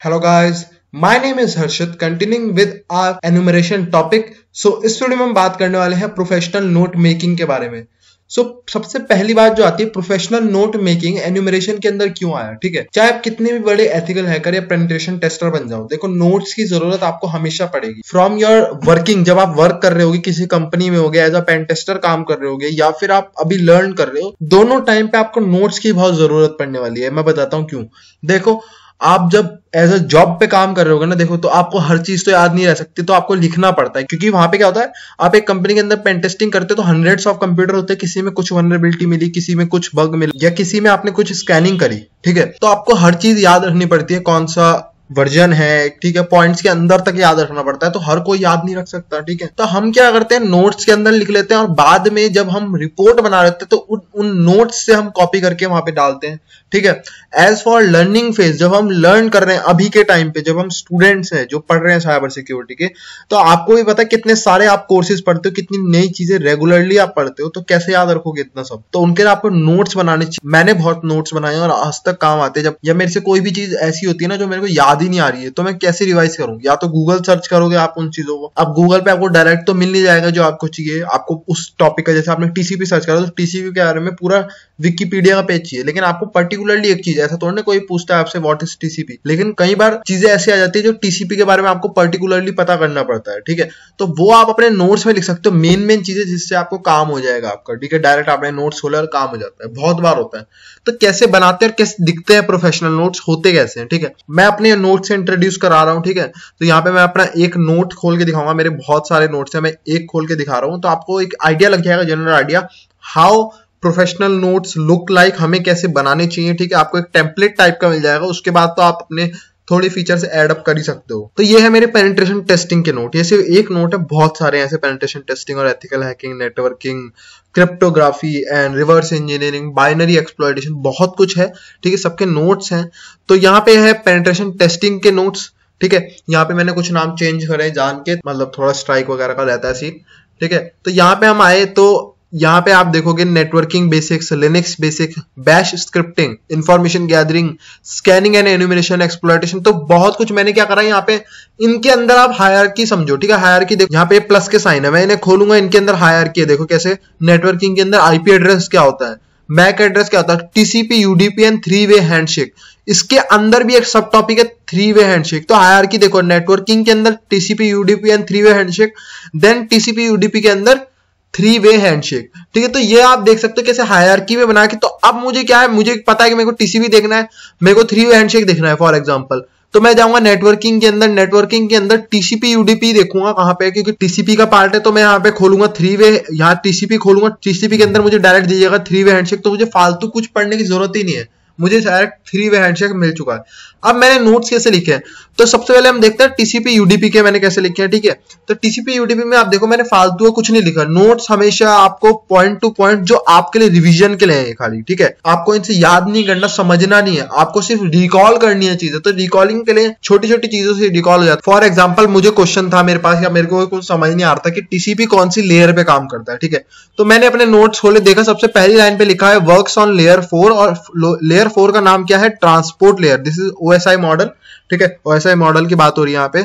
Hello guys, my name is Harshit. Continuing with our enumeration topic. इस video में हम बात करने वाले हैं प्रोफेशनल नोट मेकिंग के बारे में. सबसे पहली बात जो आती है, प्रोफेशनल नोट मेकिंग एन्यूमरेशन के अंदर क्यों आया. ठीक है, चाहे आप कितने भी बड़े एथिकल हैकर या पेनिट्रेशन टेस्टर बन जाओ, देखो नोट्स की जरूरत आपको हमेशा पड़ेगी. फ्रॉम योर वर्किंग, जब आप वर्क कर रहे होगे किसी कंपनी में होगे, एज अ पेन टेस्टर काम कर रहे होगे, या फिर आप अभी लर्न कर रहे हो, दोनों टाइम पे आपको नोट्स की बहुत जरूरत पड़ने वाली है. मैं बताता हूँ क्यों. देखो, आप जब एज अ जॉब पे काम कर रहे होगे ना, देखो तो आपको हर चीज तो याद नहीं रह सकती, तो आपको लिखना पड़ता है. क्योंकि वहां पे क्या होता है, आप एक कंपनी के अंदर पेन टेस्टिंग करते हो तो हंड्रेड्स ऑफ कंप्यूटर होते हैं, किसी में कुछ वल्नरेबिलिटी मिली, किसी में कुछ बग मिला, या किसी में आपने कुछ स्कैनिंग करी. ठीक है, तो आपको हर चीज याद रखनी पड़ती है, कौन सा वर्जन है. ठीक है, पॉइंट्स के अंदर तक याद रखना पड़ता है, तो हर कोई याद नहीं रख सकता. ठीक है, तो हम क्या करते हैं, नोट्स के अंदर लिख लेते हैं, और बाद में जब हम रिपोर्ट बना लेते हैं तो उन नोट्स से हम कॉपी करके वहां पे डालते हैं. ठीक है, एज फॉर लर्निंग फेज, जब हम लर्न कर रहे हैं अभी के टाइम पे, जब हम स्टूडेंट्स हैं जो पढ़ रहे हैं साइबर सिक्योरिटी के, तो आपको भी पता है कितने सारे आप कोर्सेज पढ़ते हो, कितनी नई चीजें रेगुलरली आप पढ़ते हो, तो कैसे याद रखोगे इतना सब. तो उनके लिए आपको नोट्स बनाने चाहिए. मैंने बहुत नोट्स बनाए और आज तक काम आते हैं. जब या मेरे से कोई भी चीज ऐसी होती है ना जो मेरे को याद ही नहीं आ रही है, तो मैं कैसे रिवाइज करूं. या तो गूगल सर्च करोगे आप उन चीजों को, अब गूगल पे आपको डायरेक्ट तो मिल नहीं जाएगा जो आपको चाहिए. आपको उस टॉपिक का, जैसे आपने टीसीपी सर्च करा तो टीसीपी के बारे में पूरा विकिपीडिया का पेज चाहिए, लेकिन आपको पर्टिकुलरली एक चीज, ऐसा थोड़ा कोई पूछता है आपसे व्हाट इज टीसीपी, लेकिन कई बार चीजें ऐसी आ जाती है जो टीसीपी के बारे में आपको पर्टिकुलरली पता करना पड़ता है. ठीक है, तो वो आप अपने नोट्स में लिख सकते हो, मेन चीजें जिससे आपको काम हो जाएगा आपका. ठीक है, डायरेक्ट आपने नोट्स खोला और काम हो जाता है. बहुत बार होता है. तो कैसे बनाते हैं और कैसे दिखते हैं प्रोफेशनल नोट्स, होते कैसे हैं. ठीक है, मैं अपने नोट्स से इंट्रोड्यूस करा रहा हूँ. ठीक है, तो यहाँ पे मैं अपना एक नोट खोल के दिखाऊंगा. मेरे बहुत सारे नोट्स हैं, मैं एक खोल के दिखा रहा हूँ, तो आपको एक आइडिया लग जाएगा, general idea how professional notes look like, हमें कैसे बनाने चाहिए. ठीक है, आपको एक टेम्पलेट टाइप का मिल जाएगा. उसके बाद तो आप अपने थोड़ी फीचर से एड अप कर ही सकते हो. तो ये है मेरे पेनिट्रेशन टेस्टिंग के नोट. ये सिर्फ एक नोट है, बहुत सारे ऐसे पेनिट्रेशन टेस्टिंग और ethical hacking, networking, cryptography and reverse engineering, binary exploitation, बहुत कुछ है. ठीक है, सबके नोट्स हैं. तो यहाँ पे है पेनिट्रेशन टेस्टिंग के नोट्स. ठीक है, यहाँ पे मैंने कुछ नाम चेंज करे जान के, मतलब थोड़ा स्ट्राइक वगैरह का रहता है सीन. ठीक है, तो यहाँ पे हम आए तो यहाँ पे आप देखोगे networking basics, Linux basic, bash scripting, information gathering, scanning and enumeration, exploitation. तो बहुत कुछ मैंने क्या करा यहाँ पे. इनके अंदर आप हायरार्की समझो. ठीक है, हायरार्की देखो, यहाँ पे प्लस के साइन है, मैं इन्हें खोलूंगा, इनके अंदर हायरार्की है. देखो कैसे नेटवर्किंग के अंदर आईपी एड्रेस क्या होता है, मैक एड्रेस क्या होता है, टीसीपी, यूडीपी एंड 3-वे हैंडशेक. इसके अंदर भी एक सब टॉपिक है 3-वे हैंडशेक. तो हायरार्की देखो, नेटवर्किंग के अंदर टीसीपी, यूडीपी एंड 3-वे हैंडशेक, देन टीसीपी, यूडीपी के अंदर 3-वे हैंडशेक. ठीक है, तो ये आप देख सकते हो कैसे हायरार्की में बना के. तो अब मुझे क्या है, मुझे पता है कि मेरे को टीसीपी देखना है, मेरे को 3-वे हैंडशेक देखना है फॉर एग्जांपल, तो मैं जाऊंगा नेटवर्किंग के अंदर, नेटवर्किंग के अंदर टीसीपी, यूडीपी देखूंगा कहां पे, क्योंकि टीसीपी का पार्ट है, तो मैं यहाँ पे खोलूंगा 3-वे, यहाँ टीसीपी खोलूंगा, टीसीपी के अंदर मुझे डायरेक्ट दीजिएगा 3-वे हैंडशेक. तो मुझे फालतू कुछ पढ़ने की जरूरत ही नहीं है, मुझे डायरेक्ट 3-वे हैंडशेक मिल चुका है. अब मैंने नोट्स कैसे लिखे हैं, तो सबसे पहले हम देखते हैं टीसीपी यूडीपी के मैंने कैसे लिखे हैं. ठीक है, तो टीसीपी यूडीपी में आप देखो मैंने फालतू कुछ नहीं लिखा. नोट्स हमेशा आपको पॉइंट टू पॉइंट, जो आपके लिए रिवीजन के लिए है खाली. ठीक है, आपको इनसे याद नहीं करना, समझना नहीं है, आपको सिर्फ रिकॉल करनी है चीजें. तो रिकॉलिंग के लिए छोटी छोटी चीजों से रिकॉल हो जाता है. फॉर एग्जाम्पल मुझे क्वेश्चन था मेरे पास, या मेरे को कुछ समझ नहीं आ रहा था कि टीसीपी कौन सी लेयर पे काम करता है. ठीक है, तो मैंने अपने नोट्स खोले, देखा सबसे पहली लाइन पे लिखा है वर्क्स ऑन लेयर 4, और लेयर 4 का नाम क्या है, transport layer. This is OSI model. ठीक है, ओएसआई मॉडल की बात हो रही है यहाँ पे.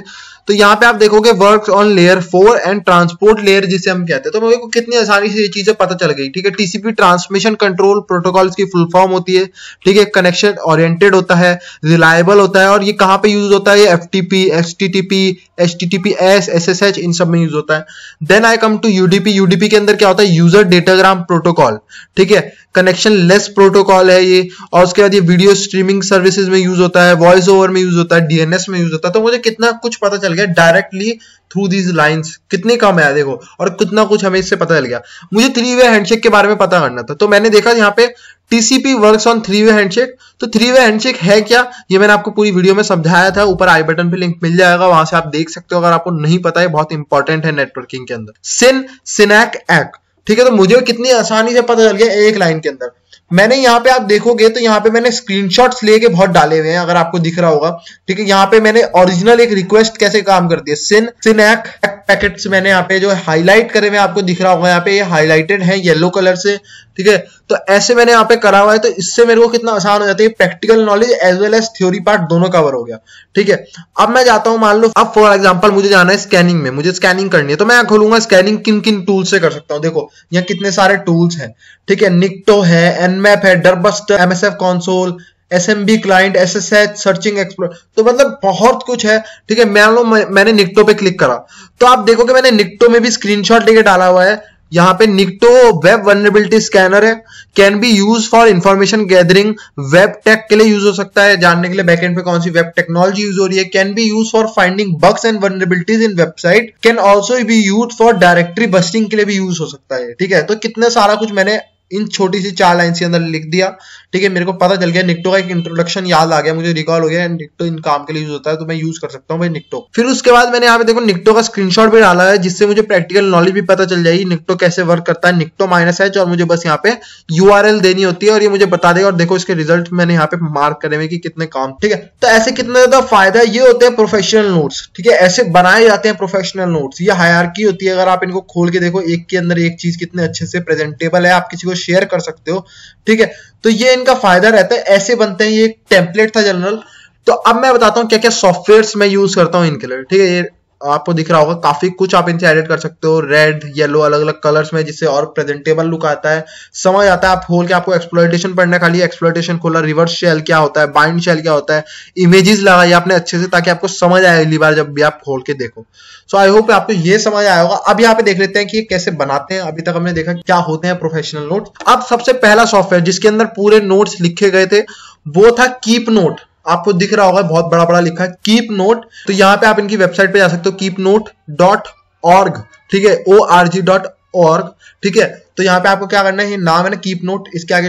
तो यहाँ पे आप देखोगे works on layer 4 and transport layer जिसे हम कहते हैं. तो मेरे को कितनी आसानी से ये चीजें पता चल गई. ठीक है, टीसीपी ट्रांसमिशन कंट्रोल प्रोटोकॉल की फुल फॉर्म होती है. ठीक है, कनेक्शन ओरिएंटेड होता है, रिलायबल होता है, और ये कहाँ पे यूज होता है, ये एफटीपी, एचटीटीपी, एचटीटीपीएस, एसएसएच, इन सब में यूज होता है. Then I come to UDP. UDP के अंदर क्या होता है, यूजर डेटाग्राम प्रोटोकॉल. ठीक है, कनेक्शन लेस प्रोटोकॉल है ये. और उसके बाद ये वीडियो स्ट्रीमिंग सर्विसेज में यूज होता है, वॉइस ओवर में यूज होता है, डीएनएस में यूज होता है. तो मुझे कितना कुछ पता चल गया डायरेक्टली थ्रू दीज लाइंस. कितनी कम है देखो, और कितना कुछ हमें इससे पता चल गया. मुझे 3-वे हैंडशेक के बारे में पता करना था, तो मैंने देखा यहाँ पे टीसीपी वर्क्स ऑन 3-वे हैंडशेक. तो 3-वे हैंडशेक है क्या, ये मैंने आपको पूरी वीडियो में समझाया था. ऊपर आई बटन पे लिंक मिल जाएगा, वहां से आप देख सकते हो अगर आपको नहीं पता है. बहुत इंपॉर्टेंट है नेटवर्किंग के अंदर. सिन, सिनैक, एक्ट. ठीक है, तो मुझे कितनी आसानी से पता चल गया एक लाइन के अंदर. मैंने यहाँ पे आप देखोगे तो यहाँ पे मैंने स्क्रीनशॉट्स लेके बहुत डाले हुए हैं, अगर आपको दिख रहा होगा. ठीक है, यहाँ पे मैंने ओरिजिनल एक रिक्वेस्ट कैसे काम करती है, सिनैक पैकेट्स मैंने यहाँ पे जो हाईलाइट करे हुए आपको दिख रहा होगा, यहाँ पे ये हाईलाइटेड है येलो कलर से. ठीक है। तो ऐसे मैंने यहाँ पे करा हुआ है, तो इससे मेरे को कितना आसान हो जाता है, practical knowledge as well as theory part दोनों कवर हो गया, ठीक है। अब मैं जाता हूं, मान लो अब फॉर एग्जांपल मुझे जाना है स्कैनिंग में, मुझे स्कैनिंग करनी है, तो मैं खोलूंगा स्कैनिंग किन किन टूल से कर सकता हूं। देखो यहाँ कितने सारे टूल्स हैं, ठीक है। निक्टो है, एनमैप है, DirBuster, MSF console, SMB client, SSH, searching explore, तो मतलब बहुत कुछ है, ठीक है। मान लो मैंने निक्टो पे क्लिक करा, तो आप देखोगे मैंने निक्टो में भी स्क्रीनशॉट लेके डाला हुआ है। यहाँ पे निक्टो वेब वल्नरेबिलिटी स्कैनर है, can be use for information gathering, web tech के लिए यूज हो सकता है, जानने के लिए बैकएंड पे कौन सी वेब टेक्नोलॉजी यूज हो रही है। Can be use for finding bugs and vulnerabilities in website, can also be use for directory busting के लिए भी यूज हो सकता है, ठीक है। तो कितना सारा कुछ मैंने इन छोटी सी 4 लाइन के अंदर लिख दिया, ठीक है। मेरे को पता चल गया, निक्टो का एक इंट्रोडक्शन याद आ गया, मुझे रिकॉल हो गया, निक्टो इन काम के लिए यूज होता है, तो मैं यूज कर सकता हूँ भाई निक्टो। फिर उसके बाद मैंने यहाँ पे देखो निक्टो का स्क्रीनशॉट भी डाला है, जिससे मुझे प्रैक्टिकल नॉलेज भी पता चल जाएगी निक्टो कैसे वर्क करता है, निक्टो -h, और मुझे बस यहाँ पे URL देनी होती है और ये मुझे बता देगा। और देखो इसके रिजल्ट मैंने यहाँ पे मार्क करे हुए कि कितने काम, ठीक है। तो ऐसे कितना ज्यादा फायदा ये होते हैं प्रोफेशनल नोट्स, ठीक है। ऐसे बनाए जाते हैं प्रोफेशनल नोट्स, ये हायरार्की होती है। अगर आप इनको खोल के देखो, एक के अंदर एक चीज कितने अच्छे से प्रेजेंटेबल है, आप किसी को शेयर कर सकते हो, ठीक है। तो ये इनका फायदा रहता है, ऐसे बनते हैं। ये एक टेम्पलेट था जनरल। तो अब मैं बताता हूँ क्या क्या सॉफ्टवेयर्स मैं यूज करता हूँ इनके लिए, ठीक है। ये आपको दिख रहा होगा, काफी कुछ आप इनसे एडिट कर सकते हो, रेड, येलो, अलग अलग कलर्स में, जिससे और प्रेजेंटेबल लुक आता है, समझ आता है। आप खोल के आपको एक्सप्लॉइटेशन पढ़ना है, खाली एक्सप्लॉइटेशन खोला, रिवर्स शेल क्या होता है, बाइंड शेल क्या होता है, इमेजेस लगाइए आपने अच्छे से, ताकि आपको समझ आए अगली बार जब भी आप खोल के देखो। सो आई होप आपको ये समझ आया होगा। अब यहाँ पे देख लेते हैं कि ये कैसे बनाते हैं। अभी तक हमने देखा क्या होते हैं प्रोफेशनल नोट्स। अब सबसे पहला सॉफ्टवेयर जिसके अंदर पूरे नोट्स लिखे गए थे वो था कीप नोट। आपको दिख रहा होगा बहुत बड़ा बड़ा लिखा है कीप नोट। तो यहाँ पे आप इनकी वेबसाइट पे जा सकते हो, keepnote.org, ठीक है, org.org, ठीक है। तो यहाँ पे आपको क्या करना है, ये नाम है ना कीप नोट, इसके आगे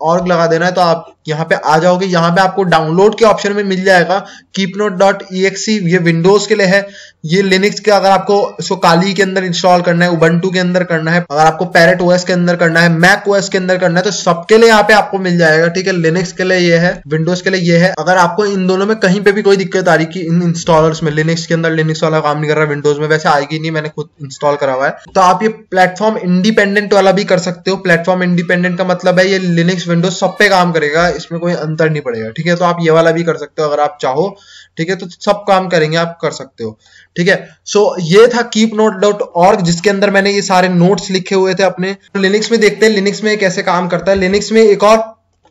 .org लगा देना है, तो आप यहाँ पे आ जाओगे। यहाँ पे आपको डाउनलोड के ऑप्शन में मिल जाएगा keepnote.exe, ये विंडोज के लिए है, ये लिनक्स के अगर आपको इसको काली के अंदर इंस्टॉल करना है, उबंटू के अंदर करना है, अगर आपको पैरेट ओएस के अंदर करना है, मैक ओएस के अंदर करना है, तो सबके लिए यहाँ पे आपको मिल जाएगा, ठीक है। लिनक्स के लिए ये है, विंडोज के लिए ये है। अगर आपको इन दोनों में कहीं पे भी कोई दिक्कत आ रही कि इन इंस्टॉलर्स में, लिनक्स के अंदर लिनक्स वाला काम नहीं कर रहा, विंडोज में वैसे आएगी नहीं, मैंने खुद इंस्टॉल करा हुआ है, तो आप ये प्लेटफॉर्म इंडिपेंडेंट वाला भी कर सकते हो। प्लेटफॉर्म इंडिपेंडेंट का मतलब है ये लिनक्स विंडोज सब पे काम करेगा, इसमें कोई अंतर नहीं पड़ेगा, ठीक है। तो आप ये वाला भी कर सकते हो अगर आप चाहो, ठीक है। तो सब काम करेंगे, आप कर सकते हो, ठीक है। सो ये था keepnote.org, जिसके अंदर मैंने ये सारे नोट्स लिखे हुए थे अपने। लिनक्स में देखते हैं लिनक्स में कैसे काम करता है। लिनक्स में एक और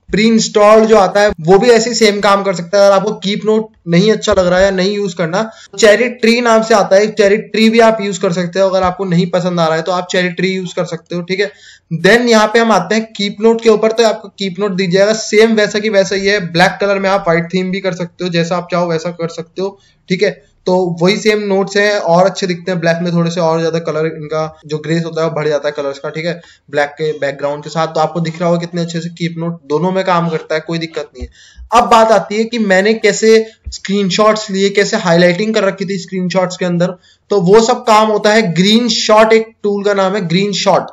प्री इंस्टॉल्ड जो आता है वो भी ऐसे सेम काम कर सकता है। अगर आपको कीप नोट नहीं अच्छा लग रहा है या नहीं यूज करना, चेरी ट्री नाम से आता है, चेरी ट्री भी आप यूज कर सकते हो। अगर आपको नहीं पसंद आ रहा है तो आप चेरी ट्री यूज कर सकते हो, ठीक है। देन यहाँ पे हम आते हैं कीप नोट के ऊपर। तो आपको कीप नोट दिख जाएगा सेम वैसा की वैसा ही है, ब्लैक कलर में। आप व्हाइट थीम भी कर सकते हो, जैसा आप चाहो वैसा कर सकते हो, ठीक है। तो वही सेम नोट्स हैं, और अच्छे दिखते हैं ब्लैक में, थोड़े से और ज्यादा कलर इनका जो ग्रेस होता है वो बढ़ जाता है कलर्स का, ठीक है, ब्लैक के बैकग्राउंड के साथ। तो आपको दिख रहा होगा कितने अच्छे से कीप नोट दोनों में काम करता है, कोई दिक्कत नहीं है। अब बात आती है कि मैंने कैसे स्क्रीनशॉट्स लिए, कैसे हाईलाइटिंग कर रखी थी स्क्रीनशॉट्स के अंदर। तो वो सब काम होता है ग्रीन शॉट, एक टूल का नाम है ग्रीन शॉट,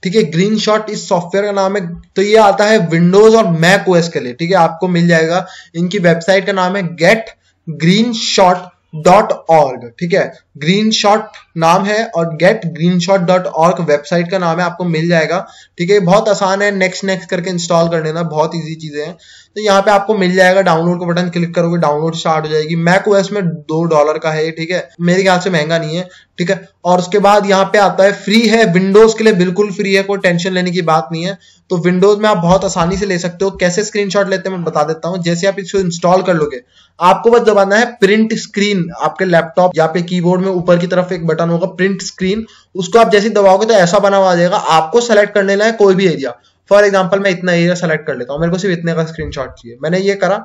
ठीक है। ग्रीन शॉट इस सॉफ्टवेयर का नाम है। तो ये आता है विंडोज और मैक ओएस के लिए, ठीक है। आपको मिल जाएगा, इनकी वेबसाइट का नाम है getgreenshot.org, ठीक है। ग्रीन शॉट नाम है और getgreenshot.org वेबसाइट का नाम है, आपको मिल जाएगा, ठीक है। बहुत आसान है, नेक्स्ट करके इंस्टॉल कर लेना, बहुत इजी चीजें हैं। तो यहाँ पे आपको मिल जाएगा, डाउनलोड का बटन क्लिक करोगे, डाउनलोड स्टार्ट हो जाएगी। मैक ओएस में $2 का है, ठीक है, मेरे ख्याल से महंगा नहीं है, ठीक है। और उसके बाद यहाँ पे आता है फ्री है, विंडोज के लिए बिल्कुल फ्री है, कोई टेंशन लेने की बात नहीं है। तो विंडोज में आप बहुत आसानी से ले सकते हो। कैसे स्क्रीनशॉट लेते हैं मैं बता देता हूँ। जैसे आप इसको इंस्टॉल कर लोगे, आपको बस दबाना है प्रिंट स्क्रीन। आपके लैपटॉप या पे कीबोर्ड में ऊपर की तरफ एक बटन होगा प्रिंट स्क्रीन, उसको आप जैसे दबाओगे तो ऐसा बना हुआ आ जाएगा। आपको सेलेक्ट कर लेना है कोई भी एरिया। फॉर एग्जांपल मैं इतना एरिया सेलेक्ट कर लेता हूँ, मेरे को सिर्फ इतने का स्क्रीनशॉट चाहिए, मैंने ये करा।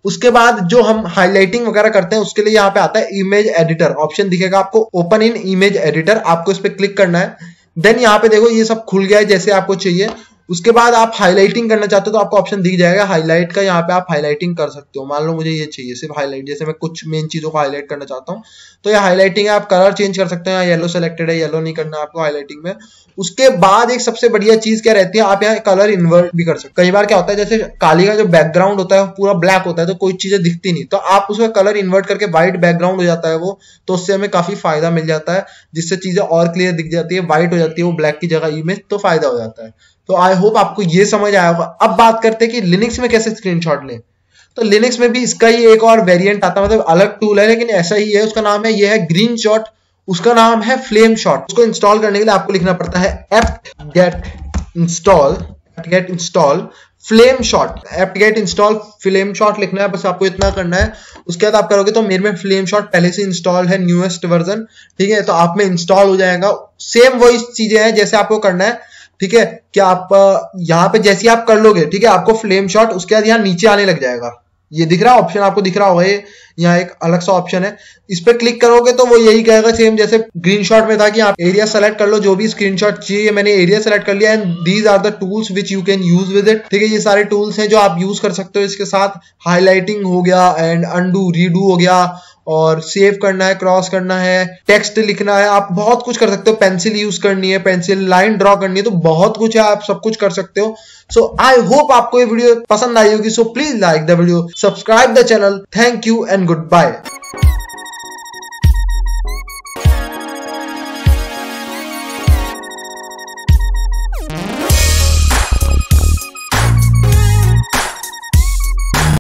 उसके बाद जो हम हाईलाइटिंग वगैरह करते हैं उसके लिए यहाँ पे आता है इमेज एडिटर, ऑप्शन दिखेगा आपको ओपन इन इमेज एडिटर, आपको इस पे क्लिक करना है। देन यहाँ पे देखो ये सब खुल गया है जैसे आपको चाहिए। उसके बाद आप हाईलाइटिंग करना चाहते हो तो आपको ऑप्शन दिख जाएगा हाईलाइट का, यहाँ पे आप हाईलाइटिंग कर सकते हो। मान लो मुझे ये चाहिए सिर्फ हाईलाइट, जैसे मैं कुछ मेन चीजों को हाईलाइट करना चाहता हूँ तो ये हाईलाइटिंग है। आप कलर चेंज कर सकते हैं, येलो सेलेक्टेड है, येलो नहीं करना आपको हाईलाइटिंग में। उसके बाद एक सबसे बढ़िया चीज क्या रहती है, आप यहाँ कलर इन्वर्ट भी कर सकते हो। कई बार क्या होता है जैसे काली का जो बैकग्राउंड होता है पूरा ब्लैक होता है तो कोई चीजें दिखती नहीं, तो आप उसका कलर इन्वर्ट करके व्हाइट बैकग्राउंड हो जाता है वो, तो उससे हमें काफी फायदा मिल जाता है, जिससे चीजें और क्लियर दिख जाती है, व्हाइट हो जाती है वो ब्लैक की जगह इमेज, तो फायदा हो जाता है। तो आई होप आपको ये समझ आया होगा। अब बात करते हैं कि लिनक्स में कैसे स्क्रीनशॉट लें। तो लिनक्स में भी इसका ही एक और वेरिएंट आता है, मतलब अलग टूल है लेकिन ऐसा ही है। उसका नाम है, ये है ग्रीन शॉट, उसका नाम है फ्लेम शॉट। उसको इंस्टॉल करने के लिए आपको लिखना पड़ता है apt-get install flame shot. apt-get install flame shot लिखना है, बस आपको इतना करना है। उसके बाद आप करोगे तो मेरे में फ्लेम शॉट पहले से इंस्टॉल है, न्यूएस्ट वर्जन, ठीक है। तो आप में इंस्टॉल हो जाएगा। सेम वही चीजें हैं जैसे आपको करना है, ठीक है। कि आप यहाँ पे जैसे आप कर लोगे, ठीक है, आपको फ्लेम शॉट उसके बाद यहाँ नीचे आने लग जाएगा। ये दिख रहा है ऑप्शन, आपको दिख रहा होगा, ये यहाँ एक अलग सा ऑप्शन है, इस पे क्लिक करोगे तो वो यही कहेगा सेम जैसे ग्रीन शॉट में था कि आप एरिया सेलेक्ट कर लो जो भी स्क्रीनशॉट चाहिए। मैंने एरिया सेलेक्ट कर लिया and these are the tools which you can use with it, ठीक है। ये सारे टूल्स हैं जो आप यूज कर सकते हो इसके साथ। हाईलाइटिंग हो गया एंड अनडू रीडू हो गया, और सेव करना है, क्रॉस करना है, टेक्स्ट लिखना है, आप बहुत कुछ कर सकते हो। पेंसिल यूज करनी है, पेंसिल लाइन ड्रॉ करनी है, तो बहुत कुछ है, आप सब कुछ कर सकते हो। सो आई होप आपको ये वीडियो पसंद आई होगी। So please like the video, subscribe the channel. Thank you and good bye.